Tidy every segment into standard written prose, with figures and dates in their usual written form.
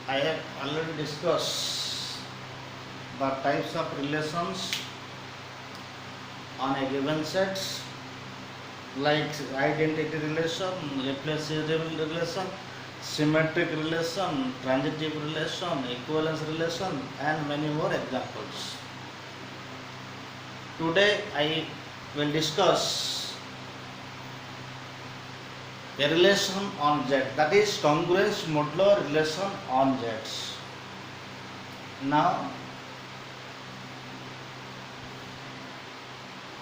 I have already discussed the types of relations on a given set, like identity relation, replaceable relation, symmetric relation, transitive relation, equivalence relation, and many more examples. Today I will discuss a relation on Z, that is congruence modular relation on Z. Now,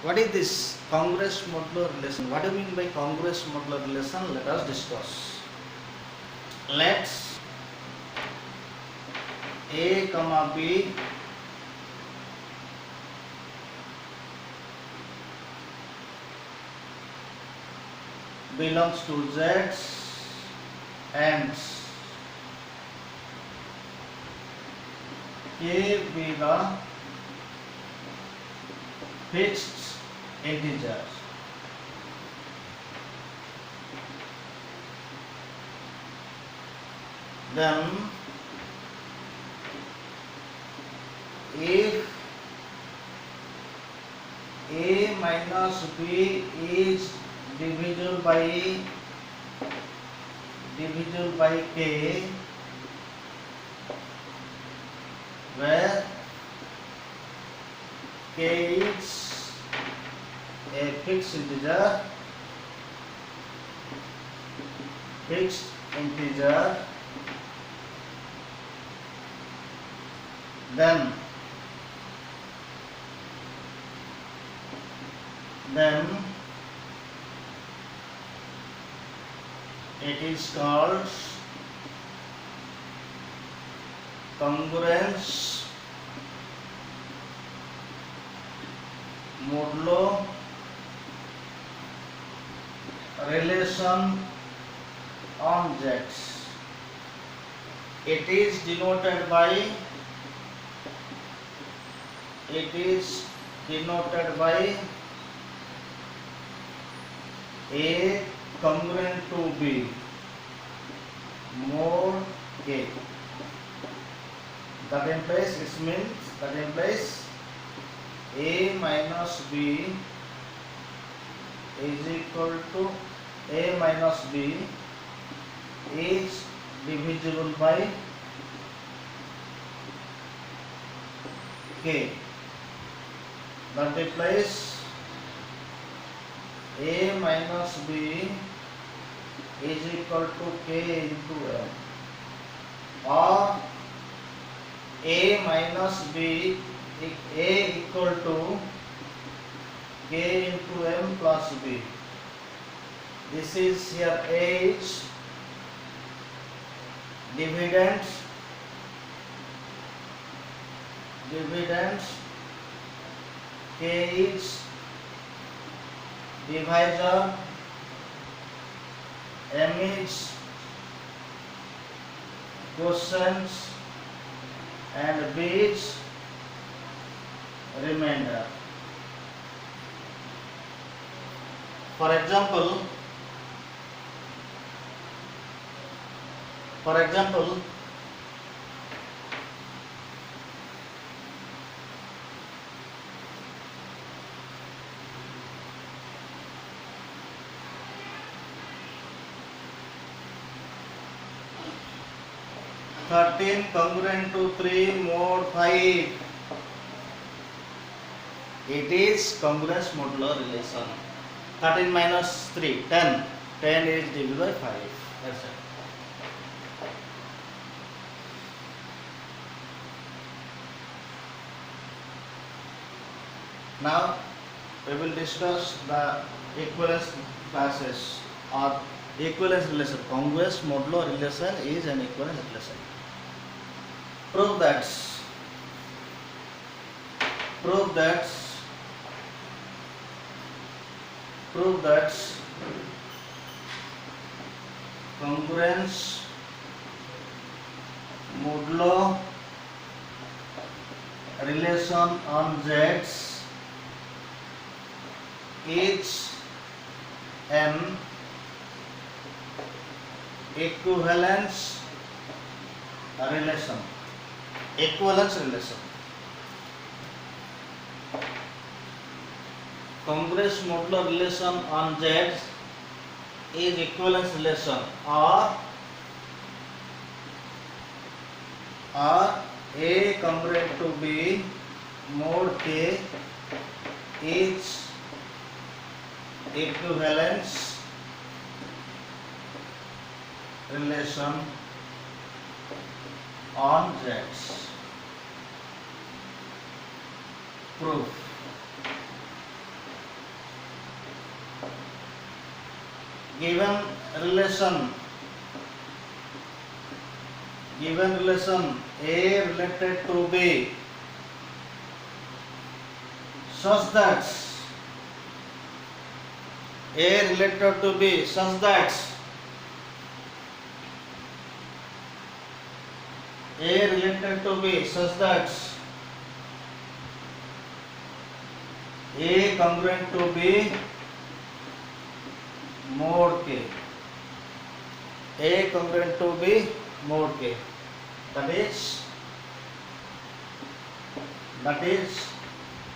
what is this congruence modular relation? What do you mean by congruence modular relation? Let us discuss. Let's A comma B belongs to Z and K be the fixed integer. Then if A minus B is divisible by K, where K is a fixed integer, then it is called congruence modulo relation on Z. It is denoted by A congruent to B mod K. That implies A minus B is equal to A minus B is divisible by K. That implies A minus B is equal to K into M, or A minus B A equal to K into M plus B. This is here A is dividends, K is divisor, M is quotient, and B is remainder. For example, 13 congruent to 3 mod 5. It is congruence modular relation. 13 minus 3, 10. 10 is divided by 5. That's it. Now we will discuss the equivalence classes or equivalence relation. Congruence modular relation is an equivalence relation. Prove that congruence modulo relation on Z is an equivalence relation, equivalence relation. Congruous modular relation on Z is equivalence relation, or A congruent to B mod K is equivalence relation on Z. Proof. Given relation A related to B such that A related to B such that A related to B such that A congruent to B mod K. A congruent to B mod K. That is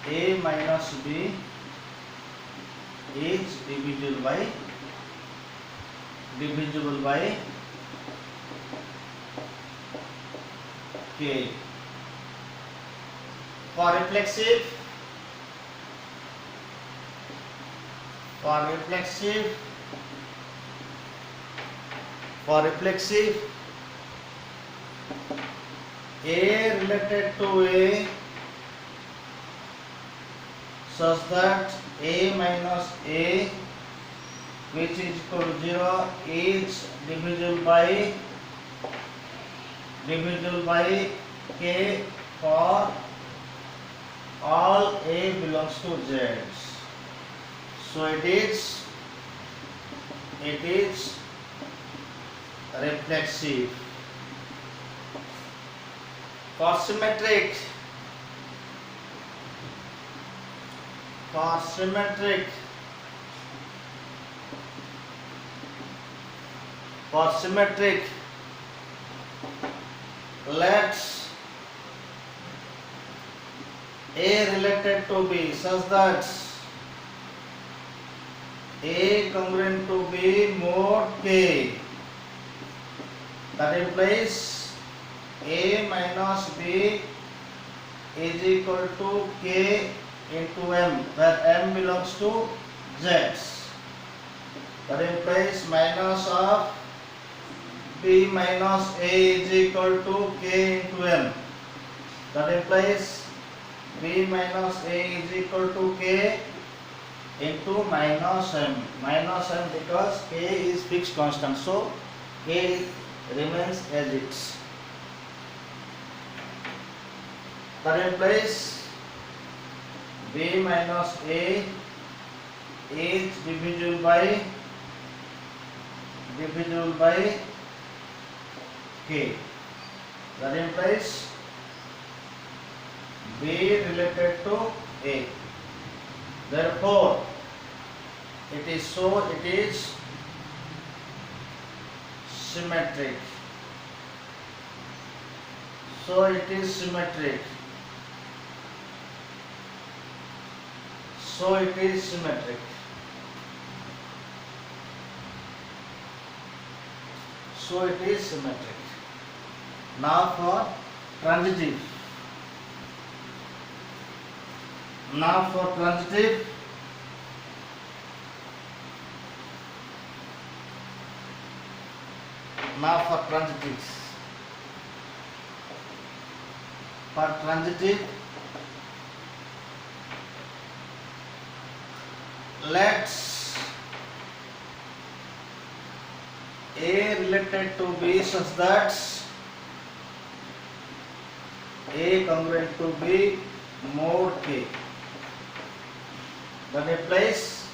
A minus B is divisible by K. For reflexive A related to A such that A minus A which is equal to 0 is divisible by K for all A belongs to Z. So it is reflexive. For symmetric let A related to B such that A congruent to B mod K. That implies A minus B is equal to K into M, where M belongs to Z. That implies minus of B minus A is equal to K into M. That implies B minus A is equal to K into minus M. Minus M because K is fixed constant. So K remains as it is. That implies B minus A is divisible by K. That implies B related to A. Therefore, it is symmetric. Now for transitive. For transitive, let's A related to B such that A congruent to B mod K. That implies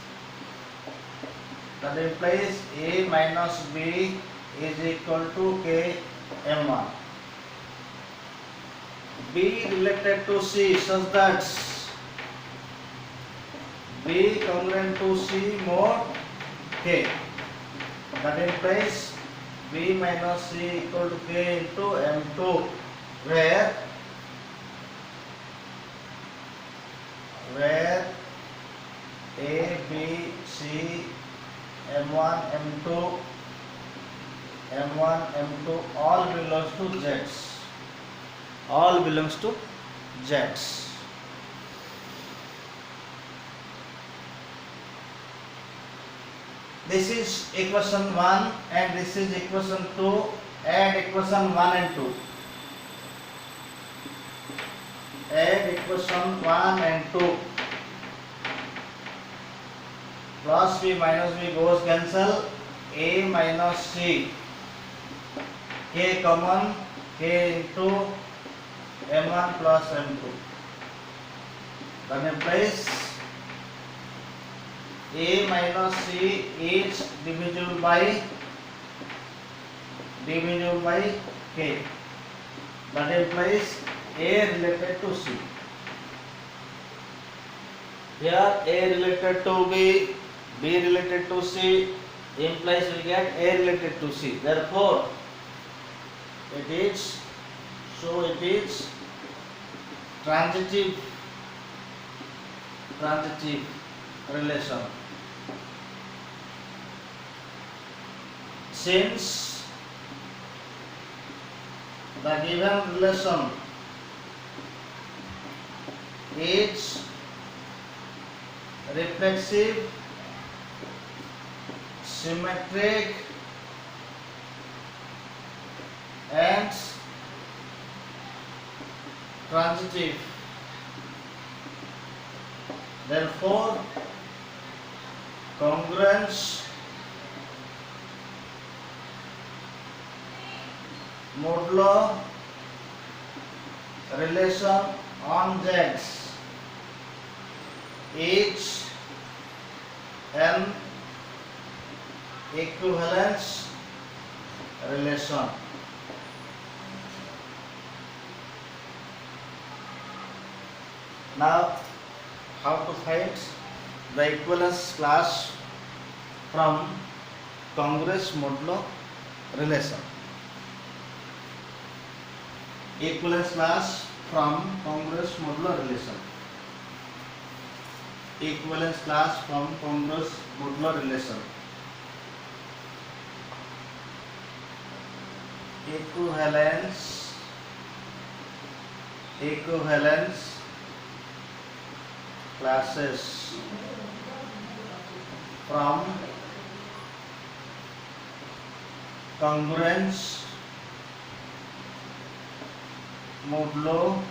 A minus B is equal to K M1. B related to C such that B congruent to C mod K. That implies B minus C equal to K into M2, where A, B, C, M1, M2, all belongs to Zs. All belongs to Zs. This is equation 1 and this is equation 2. Add equation 1 and 2. Add equation 1 and 2. Plus B minus B goes cancel. A minus C. K common. K into M1 plus M2. Then replace A minus C is divisible by K. That implies A related to C. Here A related to B, B related to C implies we get A related to C. Therefore, it is transitive relation. Since the given relation is reflexive, symmetric and transitive, therefore congruence modulo relation on Zs is an equivalence relation. Now, how to find the equivalence class from congruous modulo relation? Equivalence class from congruous modulo relation. Equivalence class from congruous modulo relation. Equivalence classes from congruence modulo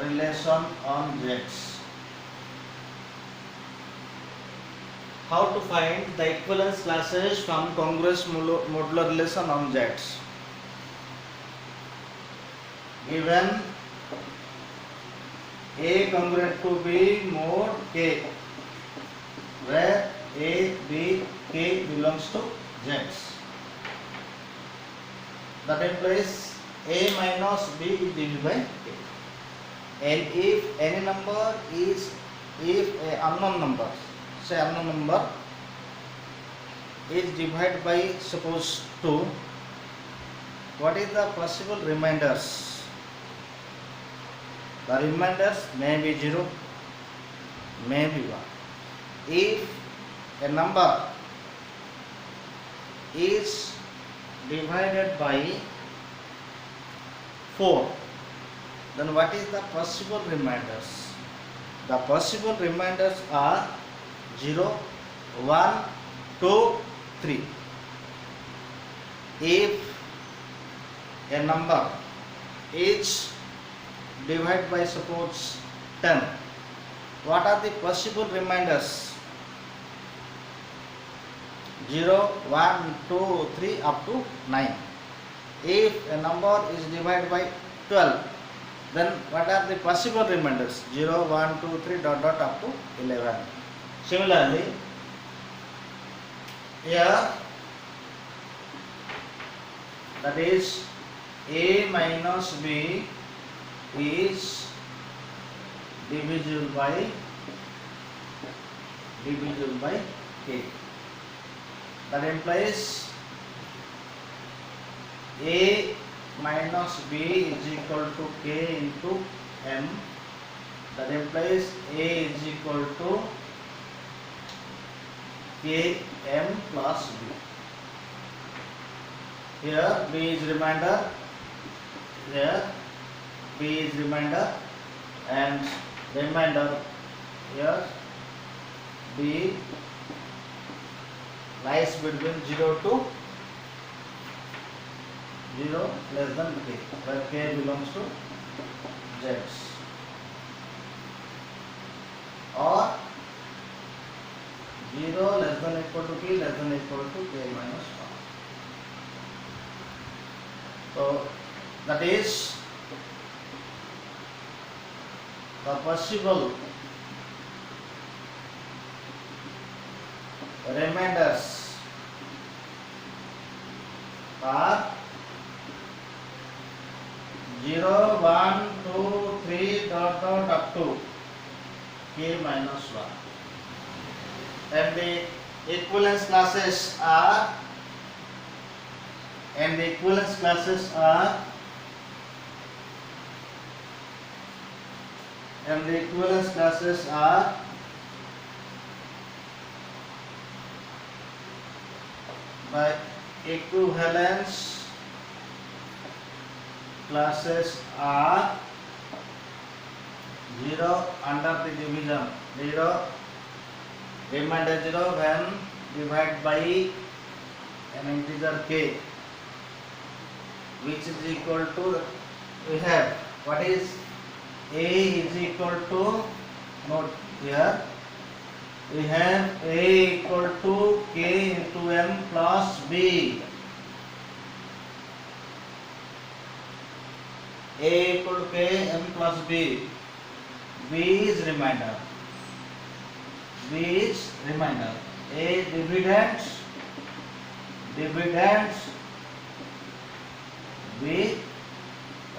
relation on Zs. How to find the equivalence classes from congruous modulo relation on Zs? Given A congruent to B mod K, where A, B, K belongs to Zs. That implies A minus B is divided by K. And if any number is, if a unknown number, say unknown number is divided by suppose 2, what is the possible remainders? The remainders may be 0, may be 1. If a number is divided by 4, then what is the possible remainders? The possible remainders are 0, 1, 2, 3. If a number is divided by suppose 10, what are the possible remainders? 0, 1, 2, 3 up to 9. If a number is divided by 12, then what are the possible remainders? 0, 1, 2, 3 dot dot up to 11. Similarly, here that is A minus B is divisible by K. That implies A minus B is equal to K into M. That implies A is equal to K M plus B. Here B is remainder. Here B is remainder, and remainder here B lies between 0 to 0 less than K, where K belongs to Z's, or 0 less than equal to K less than equal to K minus 1. So that is the possible remainders are 0, 1, 2, 3 dot dot up to K minus 1. And the equivalence classes are by equivalence classes are 0 under the division 0, remainder 0 when divided by an integer K, which is equal to, we have what is A is equal to, note here, we have A equal to K into M plus B. A equal to K M plus B. B is remainder. A dividends. B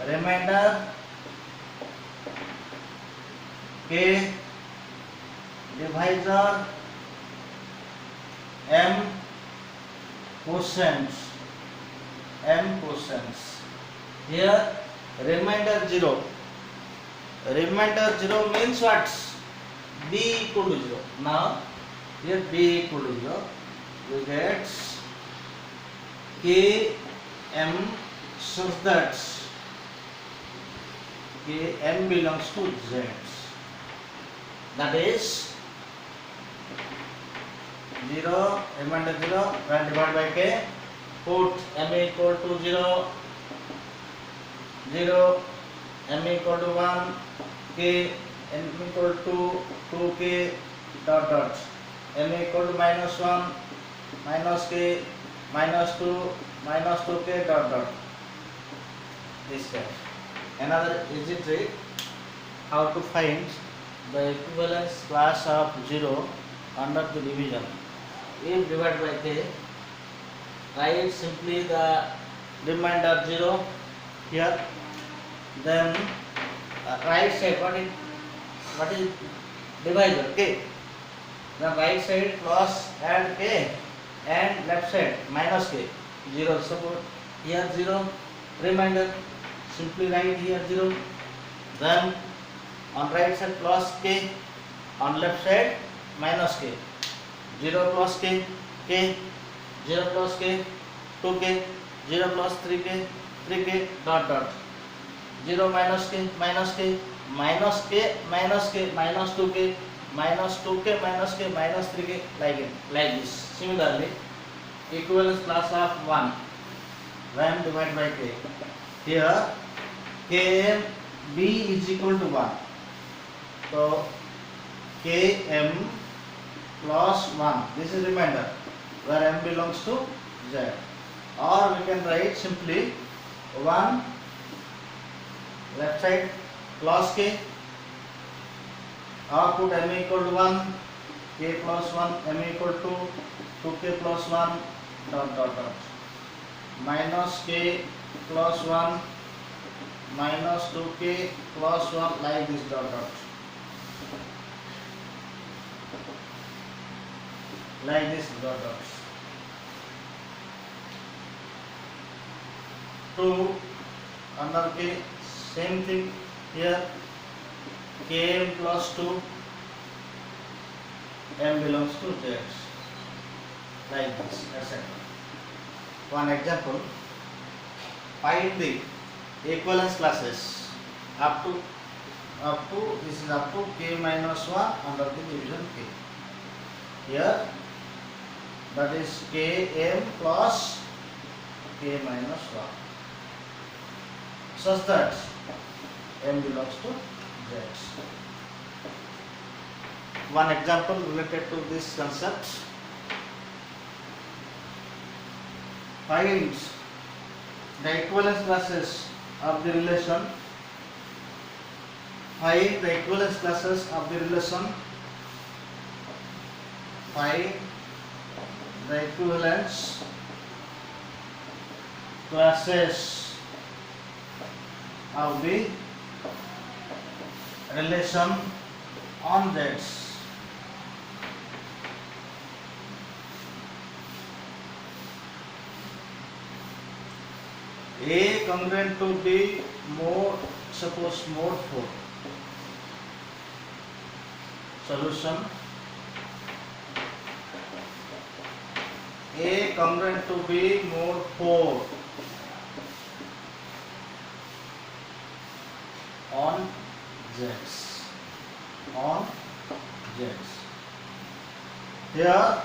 remainder. K divisor. M quotients. Here remainder 0. Remainder 0 means what? B equal to 0. Now here B equal to 0. We get K M such that K M belongs to Z. That is 0, remainder 0 when divided by K, put M equal to 0, 0, M equal to 1, K, M equal to 2K dot dot, M equal to minus 1, minus K, minus 2, minus 2K dot dot. This kind. Another easy trick, how to find the equivalence class of 0 under the division. If divided by K, write simply the remainder 0 here, then right side, what is divisor? K. The right side plus add K and left side minus K. 0. Suppose here 0, remainder, simply write here 0. Then on right side plus K, on left side minus K. 0 plus K, 0 plus K, 2K, 0 plus 3K, 3K dot dot. 0 minus K, minus K, minus K, minus K, minus 2K, minus 2K, minus K, minus 3K, like this. Similarly, equivalence class of 1 when divided by K. Here Km B is equal to 1. So Km plus 1. This is remainder where M belongs to Z. Or we can write simply 1 left side plus K, or put M equal to 1, K plus 1, M equal to 2K plus 1 dot dot dot, minus K plus 1 minus 2K plus 1 like this dot dot, like this dot dot. 2 under K. Same thing here, Km plus 2, M belongs to Z, like this, etc. One example, find the equivalence classes up to this is up to K minus 1 under the division K. Here that is Km plus K minus 1, such that M belongs to Z. One example related to this concept, find the equivalence classes of the relation. Find the equivalence classes of the relation. Find the equivalence classes of the relation on Z. A congruent to B mode, suppose mode 4. Solution, A congruent to B mode 4 on Z. On Z. Here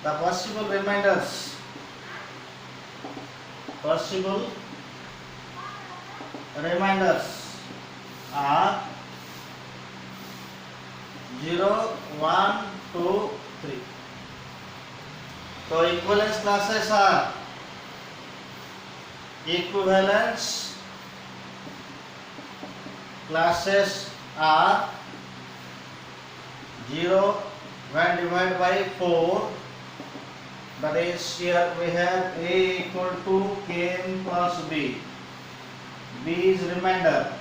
the possible remainders are 0, 1, 2, 3. So equivalence classes are equivalence classes are 0 when divided by 4. That is, here we have A equal to Km plus B. B is remainder.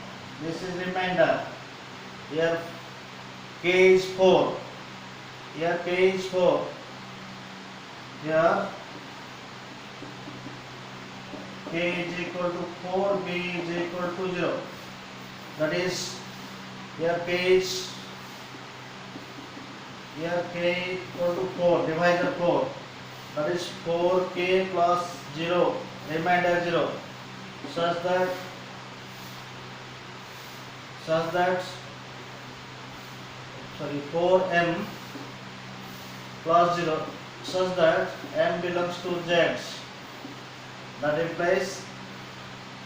This is remainder. Here K is 4. Here K is 4. Here K is equal to 4. B is equal to 0. That is, here K is equal to 4. Divisor 4. That is 4K plus 0, remainder 0, such that 4M plus 0, such that M belongs to Z. That implies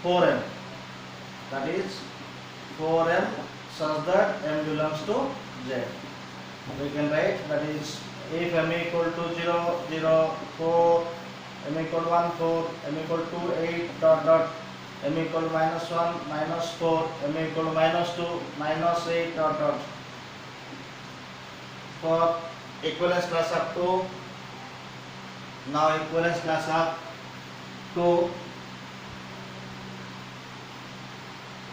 4M. That is 4M such that M belongs to Z. We can write, that is, if M equal to 0, 0, 4, M equal 1, 4, M equal 2, 8, dot, dot, M equal minus 1, minus 4, M equal minus 2, minus 8, dot, dot. For equivalence class of 2, now equivalence class of 2,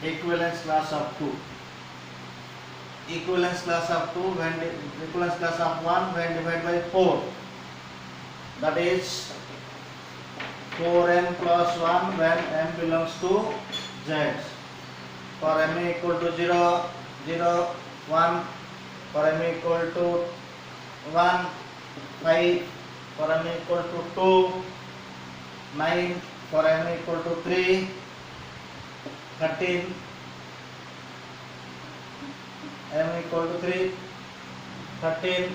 equivalence class of 2. Equivalence class of 2 when equivalence class of 1 when divided by 4, that is 4M plus 1 when M belongs to Z. For M equal to 0, 0, 1, for M equal to 1, 5, for M equal to 2, 9, for M equal to 3, 13, M equal to 3, 13,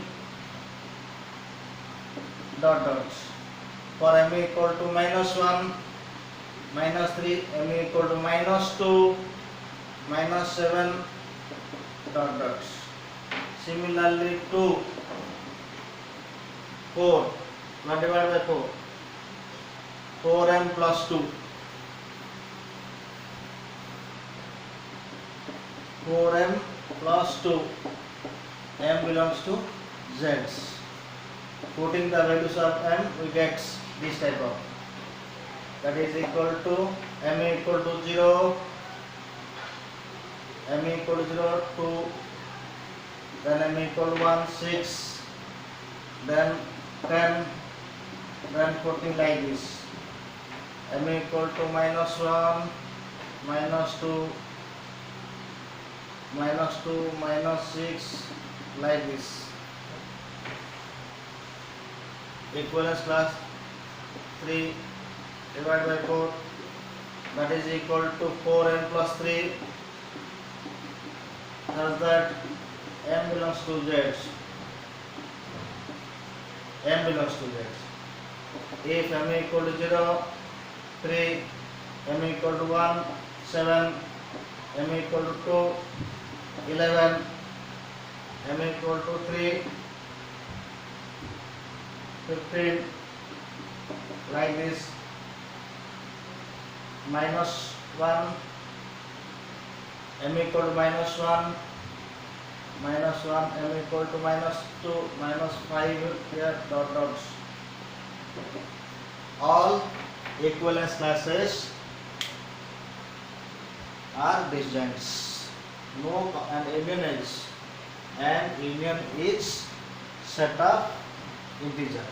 dot, dots. For M equal to minus 1, minus 3, M equal to minus 2, minus 7, dot, dots. Similarly 2, 4, 1 divided by 4, 4M plus 2, 4M plus 2, M belongs to Z. Putting the values of M, we get this type of, that is equal to M equal to 0, M equal to 0, 2, then M equal to 1, 6, then 10, then 14 like this. m equal to -1, -2, -2, -6, like this. Equivalence class 3 divided by 4, that is equal to 4n plus 3, thus that m belongs to z. M belongs to z. If m equal to 0, 3, m equal to 1, 7, m equal to 2, 11, m equal to 3, 15, like this. -1, m equal to -1, -1, m equal to -2, -5, here dot dots. All equivalence classes are disjoints. No, and union is set of integer.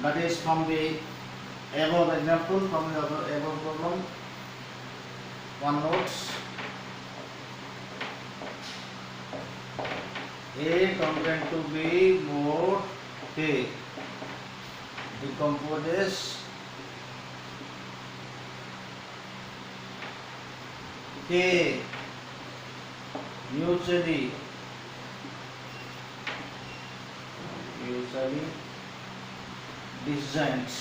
That is from the above example, from the above problem. One notes: A congruent to B mod K decomposes K mutually disjoints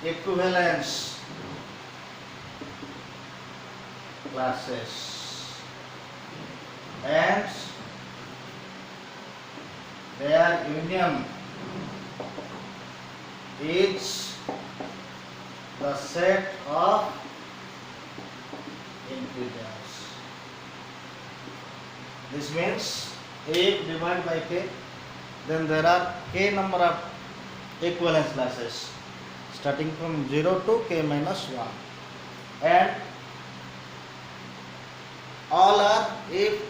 equivalence classes, and their union is the set of integers. This means A divided by K, then there are K number of equivalence classes starting from 0 to K minus 1, and all are, if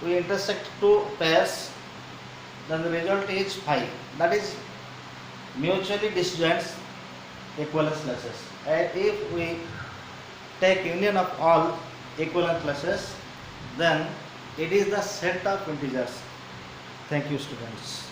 we intersect two pairs, then the result is 5. That is mutually disjoint equivalence classes. And if we take union of all equivalent classes, then it is the set of integers. Thank you, students.